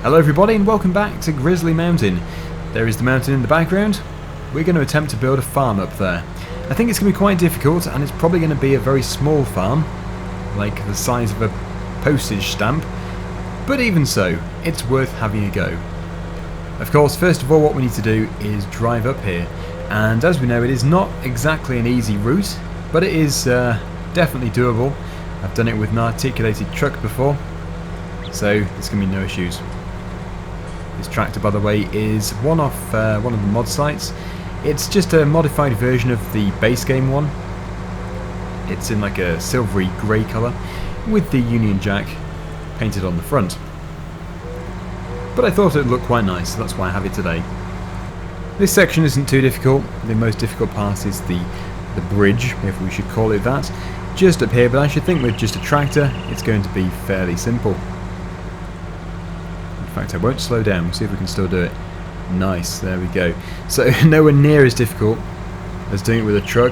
Hello everybody and welcome back to Grizzly Mountain. There is the mountain in the background. We're going to attempt to build a farm up there. I think it's going to be quite difficult, and it's probably going to be a very small farm, like the size of a postage stamp, but even so, it's worth having a go. Of course, first of all what we need to do is drive up here, and as we know it is not exactly an easy route, but it is definitely doable. I've done it with an articulated truck before, so there's going to be no issues. This tractor, by the way, is one of the mod sites. It's just a modified version of the base game one. It's in like a silvery grey colour with the Union Jack painted on the front. But I thought it would look quite nice, so that's why I have it today. This section isn't too difficult. The most difficult part is the bridge, if we should call it that, just up here, but I should think with just a tractor it's going to be fairly simple. In fact, I won't slow down. We'll see if we can still do it. Nice, there we go. So nowhere near as difficult as doing it with a truck,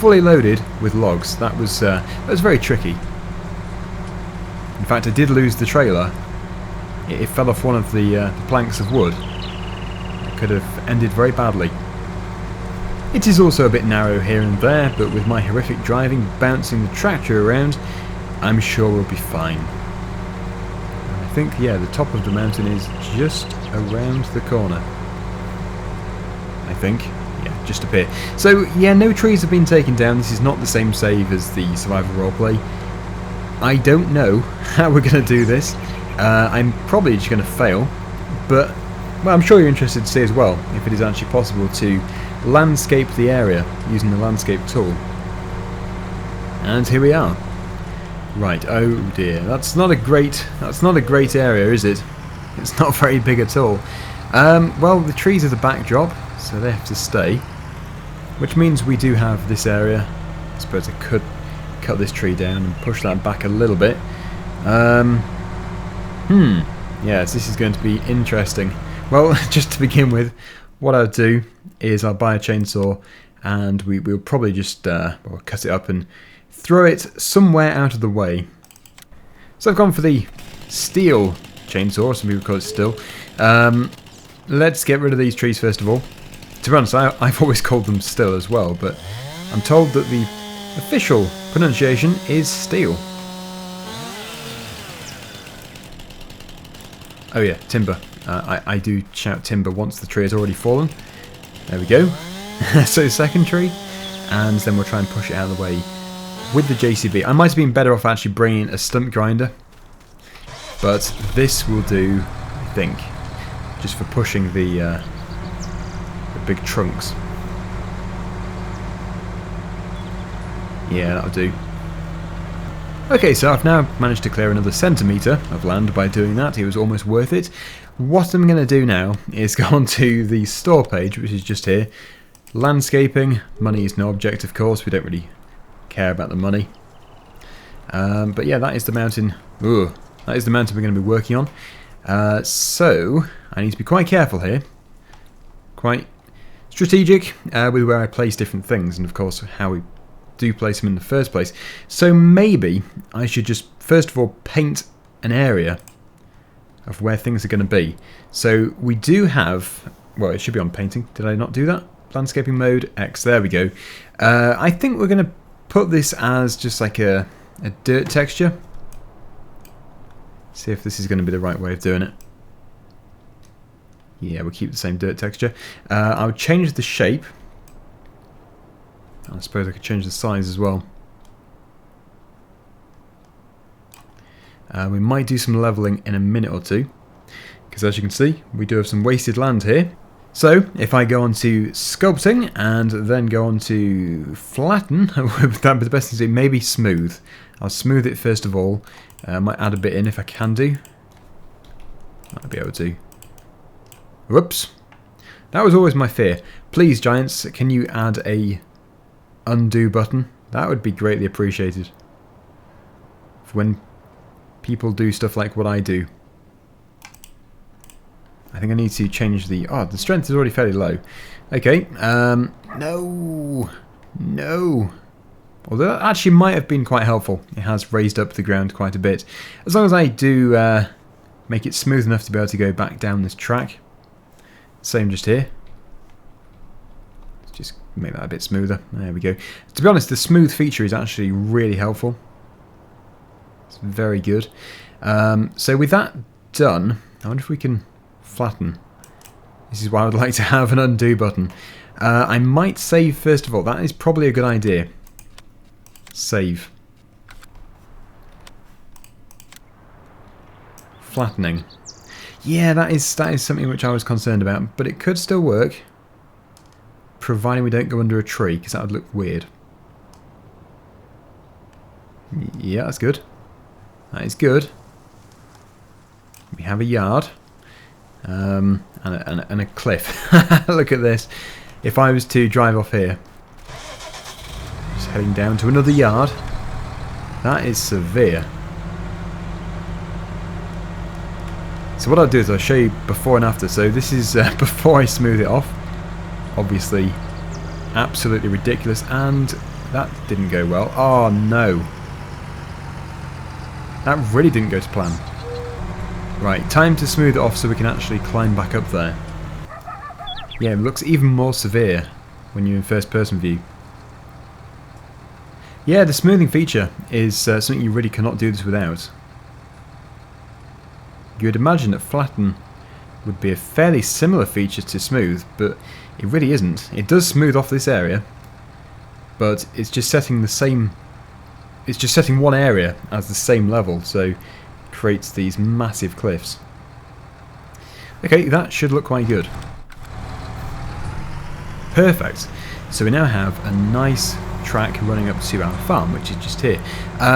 fully loaded with logs. That was very tricky. In fact, I did lose the trailer. It fell off one of the planks of wood. It could have ended very badly. It is also a bit narrow here and there, but with my horrific driving bouncing the tractor around, I'm sure we'll be fine. I think, yeah, the top of the mountain is just around the corner. I think. Yeah, just up here. So, yeah, no trees have been taken down. This is not the same save as the survival roleplay. I don't know how we're going to do this. I'm probably just going to fail, but well, I'm sure you're interested to see as well if it is actually possible to landscape the area using the landscape tool. And here we are. Right, oh dear, that's not a great area, is it? It's not very big at all. Well, the trees are the backdrop, so they have to stay, which means we do have this area. I suppose I could cut this tree down and push that back a little bit. Yes, this is going to be interesting. Well, just to begin with, what I'll do is I'll buy a chainsaw, and we'll probably just cut it up and throw it somewhere out of the way. So I've gone for the steel chainsaw, some people call it steel. Let's get rid of these trees first of all. To be honest, I've always called them still as well, but I'm told that the official pronunciation is steel. Oh yeah, timber. I do shout timber once the tree has already fallen. There we go. So second tree, and then we'll try and push it out of the way with the JCB. I might have been better off actually bringing a stump grinder, but this will do, I think, just for pushing the big trunks. Yeah, that'll do. Okay, so I've now managed to clear another centimetre of land by doing that. It was almost worth it. What I'm going to do now is go on to the store page, which is just here. Landscaping. Money is no object, of course. We don't really care about the money. But yeah, that is the mountain. Ugh, that is the mountain we're going to be working on. So I need to be quite careful here. Quite strategic with where I place different things, and of course how we do place them in the first place. So maybe I should just first of all paint an area of where things are going to be. So we do have, well, it should be on painting. Did I not do that? Landscaping mode X. There we go. I think we're going to put this as just like a dirt texture. See if this is going to be the right way of doing it. Yeah, we'll keep the same dirt texture. I'll change the shape. I suppose I could change the size as well. We might do some levelling in a minute or two, because as you can see, we do have some wasted land here. So, if I go on to sculpting, and then go on to flatten, that would be the best thing to do, maybe smooth. I'll smooth it first of all. I might add a bit in if I can do. Might be able to. Whoops. That was always my fear. Please, Giants, can you add a undo button? That would be greatly appreciated. For when people do stuff like what I do. I think I need to change the... Oh, the strength is already fairly low. Okay, no! No! Although that actually might have been quite helpful. It has raised up the ground quite a bit. As long as I do Make it smooth enough to be able to go back down this track. Same just here. Let's just make that a bit smoother. There we go. To be honest, the smooth feature is actually really helpful. It's very good. So with that done, I wonder if we can flatten. This is why I would like to have an undo button. I might save first of all. That is probably a good idea. Save. Flattening. Yeah, that is something which I was concerned about, but it could still work, providing we don't go under a tree, because that would look weird. Yeah, that's good. That is good. We have a yard and a cliff. Look at this. If I was to drive off here, just heading down to another yard, that is severe. So what I'll do is I'll show you before and after. So this is before I smooth it off. Obviously, absolutely ridiculous, and that didn't go well. Oh no. That really didn't go to plan. Right, time to smooth it off so we can actually climb back up there. Yeah, it looks even more severe when you're in first person view. Yeah, the smoothing feature is something you really cannot do this without. You would imagine that flatten would be a fairly similar feature to smooth, but it really isn't. It does smooth off this area, but it's just setting the same. It's just setting one area as the same level, so it creates these massive cliffs. Okay, that should look quite good. Perfect. So we now have a nice track running up to our farm, which is just here.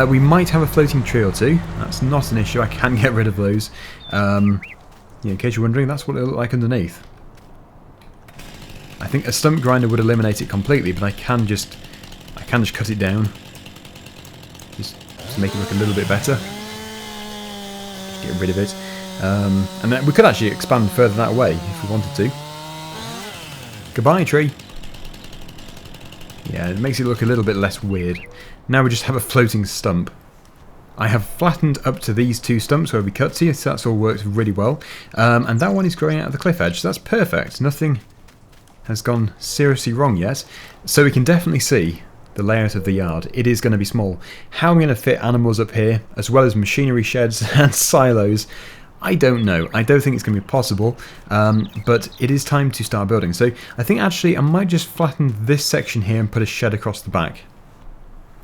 We might have a floating tree or two. That's not an issue. I can get rid of those. In case you're wondering, that's what it'll look like underneath. I think a stump grinder would eliminate it completely, but I can just cut it down. Just make it look a little bit better. Just get rid of it. And then we could actually expand further that way if we wanted to. Goodbye, tree. Yeah, it makes it look a little bit less weird. Now we just have a floating stump. I have flattened up to these two stumps where we cut to, so that's all worked really well. And that one is growing out of the cliff edge, so that's perfect. Nothing has gone seriously wrong yet. So we can definitely see the layout of the yard. It is going to be small. How I'm going to fit animals up here, as well as machinery sheds and silos, I don't know. I don't think it's going to be possible, but it is time to start building. So I think actually I might just flatten this section here and put a shed across the back.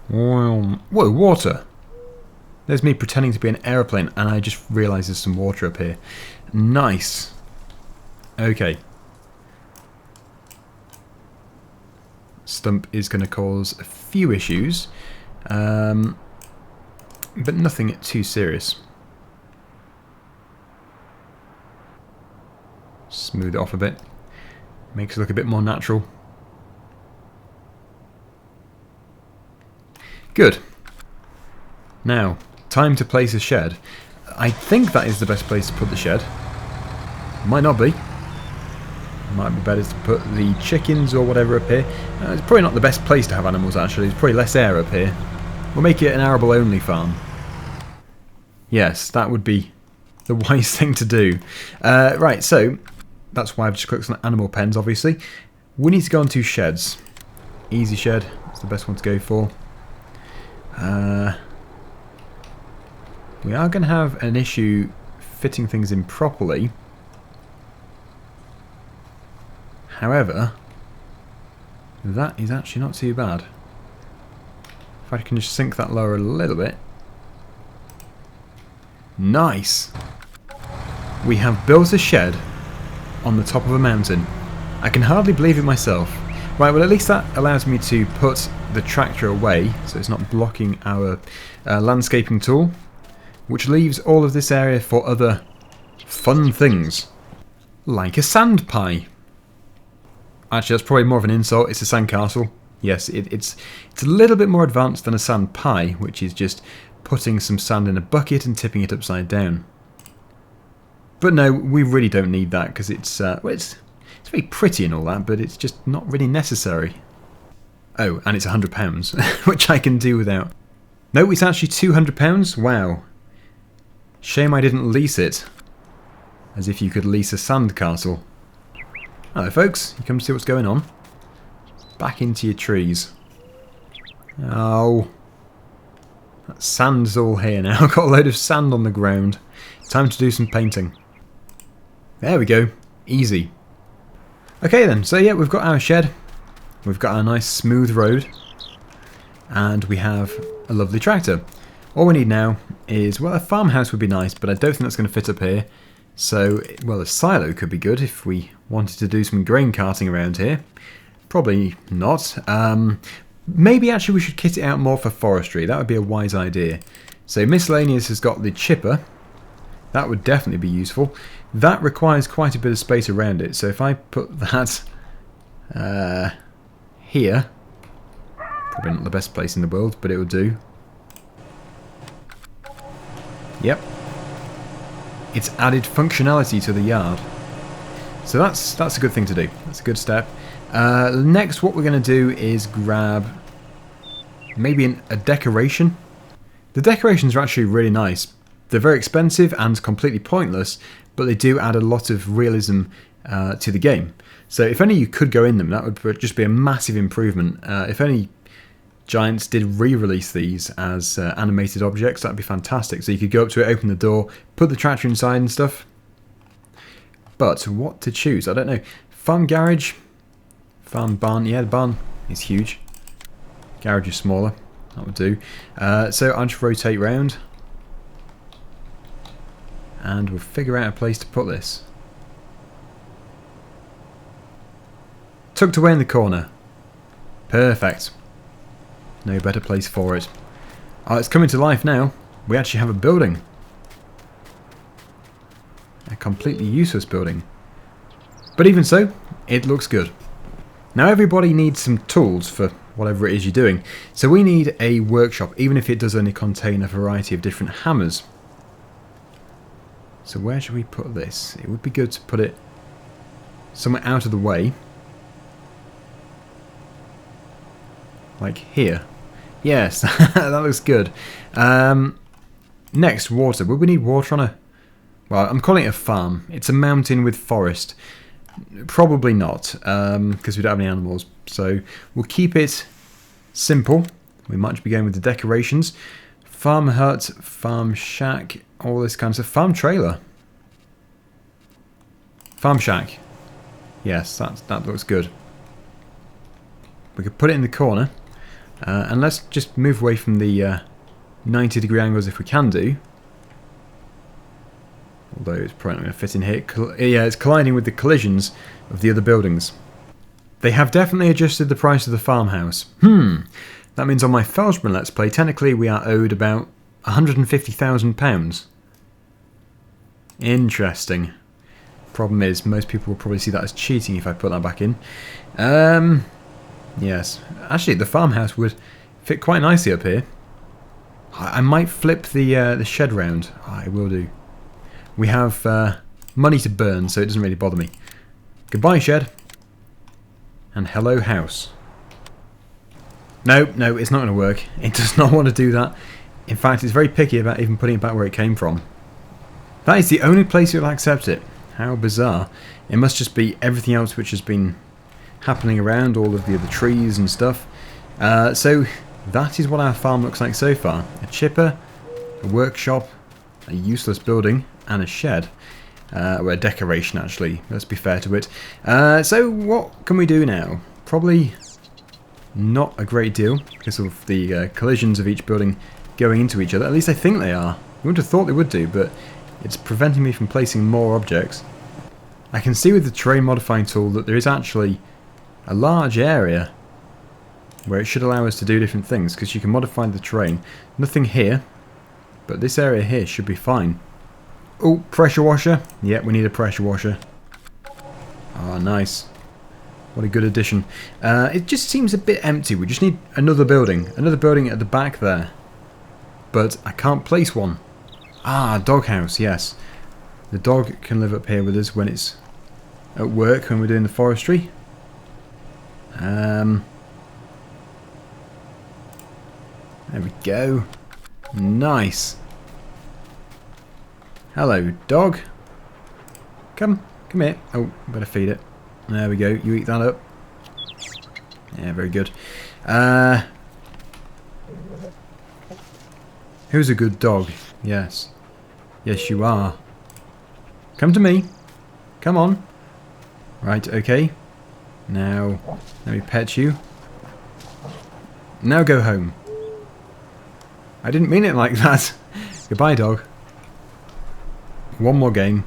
Whoa, water! There's me pretending to be an aeroplane, and I just realised there's some water up here. Nice. Okay. Stump is going to cause a few issues, but nothing too serious. Smooth it off a bit. Makes it look a bit more natural. Good. Now, time to place a shed. I think that is the best place to put the shed. Might not be. Might be better to put the chickens or whatever up here. It's probably not the best place to have animals actually. There's probably less air up here. We'll make it an arable only farm. Yes, that would be the wise thing to do. Right, so that's why I've just clicked on animal pens, obviously. We need to go onto sheds. Easy shed, that's the best one to go for. We are going to have an issue fitting things in properly. However, that is actually not too bad. If I can just sink that lower a little bit. Nice! We have built a shed on the top of a mountain. I can hardly believe it myself. Right, well at least that allows me to put the tractor away, so it's not blocking our landscaping tool, which leaves all of this area for other fun things. Like a sand pie. Actually, that's probably more of an insult. It's a sandcastle. Yes, it's a little bit more advanced than a sand pie, which is just putting some sand in a bucket and tipping it upside down. But no, we really don't need that because it's very pretty and all that, but it's just not really necessary. Oh, and it's £100, which I can do without. No, it's actually £200. Wow. Shame I didn't lease it. As if you could lease a sand castle. Hello folks, you come to see what's going on? Back into your trees. Oh. That sand's all here now. I've got a load of sand on the ground. Time to do some painting. There we go. Easy. Okay then, so yeah, we've got our shed. We've got our nice smooth road. And we have a lovely tractor. All we need now is, well, a farmhouse would be nice, but I don't think that's going to fit up here. So, well, a silo could be good if we wanted to do some grain carting around here. Probably not. Maybe actually we should kit it out more for forestry. That would be a wise idea. So miscellaneous has got the chipper. That would definitely be useful. That requires quite a bit of space around it. So if I put that here, probably not the best place in the world, but it will do. Yep. It's added functionality to the yard. So that's a good thing to do. That's a good step. Next, what we're going to do is grab maybe a decoration. The decorations are actually really nice. They're very expensive and completely pointless, but they do add a lot of realism to the game. So if only you could go in them, that would just be a massive improvement. If only Giants did re-release these as animated objects, that'd be fantastic. So you could go up to it, open the door, put the tractor inside and stuff. But what to choose? I don't know. Farm garage? Farm barn? Yeah, the barn is huge. Garage is smaller. That would do. So I'll just rotate round. And we'll figure out a place to put this. Tucked away in the corner. Perfect. No better place for it. Oh, it's coming to life now. We actually have a building. A completely useless building. But even so, it looks good. Now everybody needs some tools for whatever it is you're doing. So we need a workshop, even if it does only contain a variety of different hammers. So where should we put this? It would be good to put it somewhere out of the way. Like here. Yes, that looks good. Next, water. Would we need water on a... Well, I'm calling it a farm. It's a mountain with forest. Probably not, because we don't have any animals. So we'll keep it simple. We might just be going with the decorations. Farm hut, farm shack, all this kind of stuff. Farm trailer. Farm shack. Yes, that looks good. We could put it in the corner. And let's just move away from the 90-degree angles if we can do. Although it's probably not going to fit in here. Yeah, it's colliding with the collisions of the other buildings. They have definitely adjusted the price of the farmhouse. That means on my Felsbren Let's Play, technically we are owed about £150,000. Interesting. Problem is, most people will probably see that as cheating if I put that back in. Yes. Actually, the farmhouse would fit quite nicely up here. I might flip the shed round. I will do. We have money to burn, so it doesn't really bother me. Goodbye, shed. And hello, house. No, it's not going to work. It does not want to do that. In fact, it's very picky about even putting it back where it came from. That is the only place it will accept it. How bizarre. It must just be everything else which has been happening around, all of the other trees and stuff. So that is what our farm looks like so far. A chipper, a workshop, a useless building, and a shed. Well, a decoration actually, let's be fair to it. So what can we do now? Probably not a great deal because of the collisions of each building going into each other. At least I think they are. You would have thought they would do, but it's preventing me from placing more objects. I can see with the terrain modifying tool that there is actually a large area where it should allow us to do different things, because you can modify the terrain. Nothing here, but this area here should be fine. Oh, pressure washer. Yeah, we need a pressure washer. Oh, nice. What a good addition. It just seems a bit empty. We just need another building. Another building at the back there. But I can't place one. Ah, doghouse, yes. The dog can live up here with us when it's at work, when we're doing the forestry. There we go. Nice. Hello, dog. Come here. Oh, better feed it. There we go. You eat that up. Yeah, very good. Who's a good dog? Yes. Yes, you are. Come to me. Come on. Right, okay. Now, let me pet you. Now go home. I didn't mean it like that. Goodbye, dog. One more game.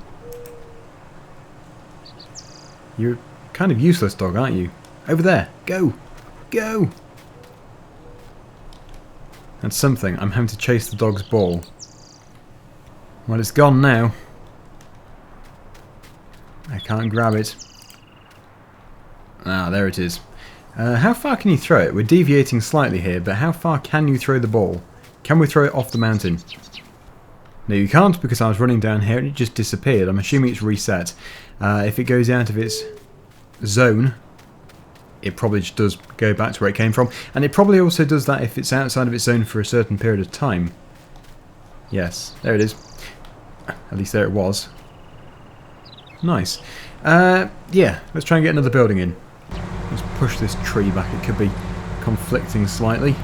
You're kind of useless, dog, aren't you? Over there. Go. Go. That's something. I'm having to chase the dog's ball. Well, it's gone now. I can't grab it. Ah, there it is. How far can you throw it? We're deviating slightly here, but how far can you throw the ball? Can we throw it off the mountain? No, you can't, because I was running down here and it just disappeared. I'm assuming it's reset. If it goes out of its zone, it probably just does go back to where it came from. And it probably also does that if it's outside of its zone for a certain period of time. Yes, there it is. At least there it was. Nice. Yeah, let's try and get another building in. Let's push this tree back. It could be conflicting slightly.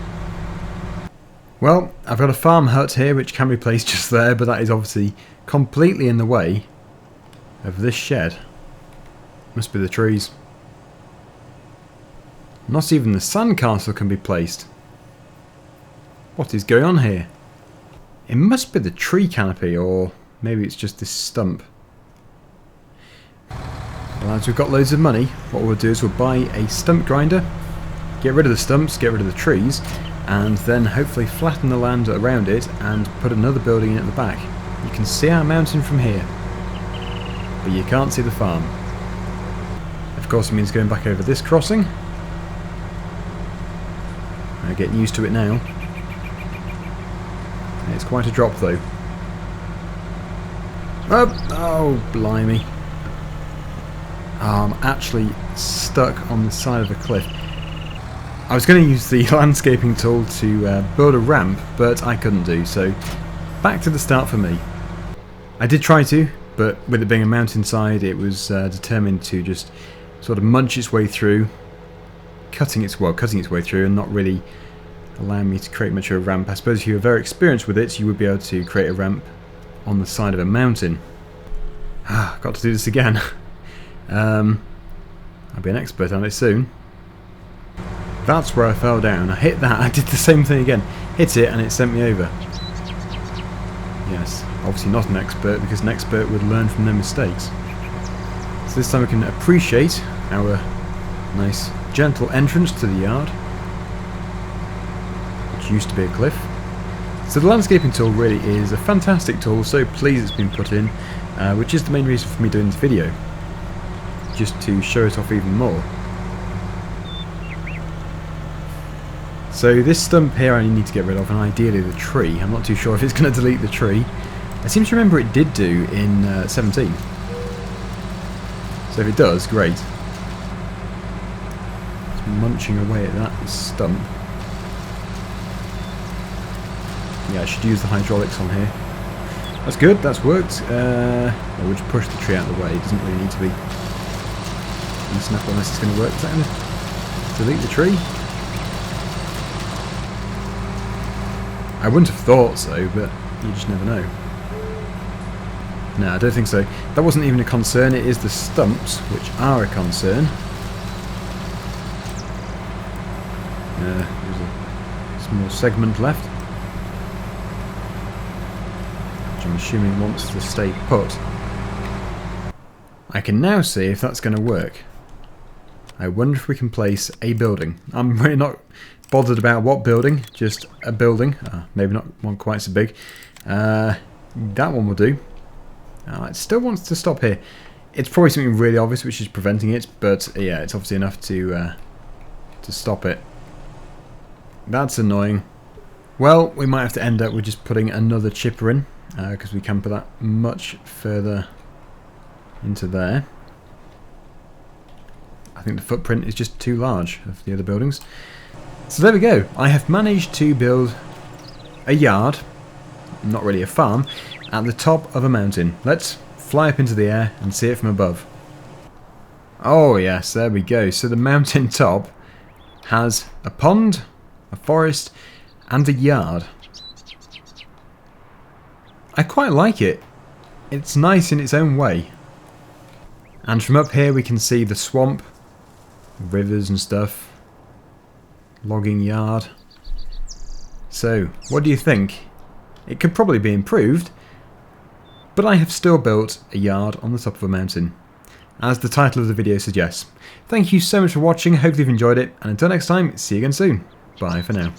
Well, I've got a farm hut here which can be placed just there, but that is obviously completely in the way of this shed. Must be the trees. Not even the sandcastle can be placed. What is going on here? It must be the tree canopy, or maybe it's just this stump. Well, as we've got loads of money, what we'll do is we'll buy a stump grinder, get rid of the stumps, get rid of the trees, and then hopefully flatten the land around it and put another building in at the back. You can see our mountain from here, but you can't see the farm. Of course, it means going back over this crossing. I'm getting used to it now. It's quite a drop though. Oh, blimey. I'm actually stuck on the side of the cliff. I was going to use the landscaping tool to build a ramp, but I couldn't do, so back to the start for me. I did try to, but with it being a mountainside, it was determined to just sort of munch its way through, cutting its way through, and not really allowing me to create much of a ramp. I suppose if you were very experienced with it, you would be able to create a ramp on the side of a mountain. Got to do this again. I'll be an expert on it soon. That's where I fell down. I hit that. I did the same thing again. Hit it and it sent me over. Yes, obviously not an expert, because an expert would learn from their mistakes. So this time we can appreciate our nice gentle entrance to the yard, which used to be a cliff. So the landscaping tool really is a fantastic tool, so pleased it's been put in, which is the main reason for me doing this video. Just to show it off even more. So this stump here I need to get rid of, and ideally the tree. I'm not too sure if it's going to delete the tree. I seem to remember it did do in 17. So if it does, great. It's munching away at that stump. Yeah, I should use the hydraulics on here. That's good, that's worked. We'll just push the tree out of the way. It doesn't really need to be snap unless it's going to work. Is that going to delete the tree? I wouldn't have thought so, but you just never know. No, I don't think so. That wasn't even a concern. It is the stumps which are a concern. There's a small segment left, which I'm assuming wants to stay put. I can now see if that's going to work. I wonder if we can place a building. I'm really not bothered about what building, just a building. Maybe not one quite so big. That one will do. It still wants to stop here. It's probably something really obvious which is preventing it, but yeah, it's obviously enough to stop it. That's annoying. Well, we might have to end up with just putting another chipper in, because we can put that much further into there. I think the footprint is just too large of the other buildings. So there we go. I have managed to build a yard. not really a farm, at the top of a mountain. Let's fly up into the air and see it from above. Oh yes, there we go. So the mountain top has a pond, a forest, and a yard. I quite like it. It's nice in its own way. And from up here we can see the swamp, rivers and stuff, logging yard. So, what do you think? It could probably be improved, but I have still built a yard on the top of a mountain, as the title of the video suggests. Thank you so much for watching, hopefully you've enjoyed it, and until next time, see you again soon. Bye for now.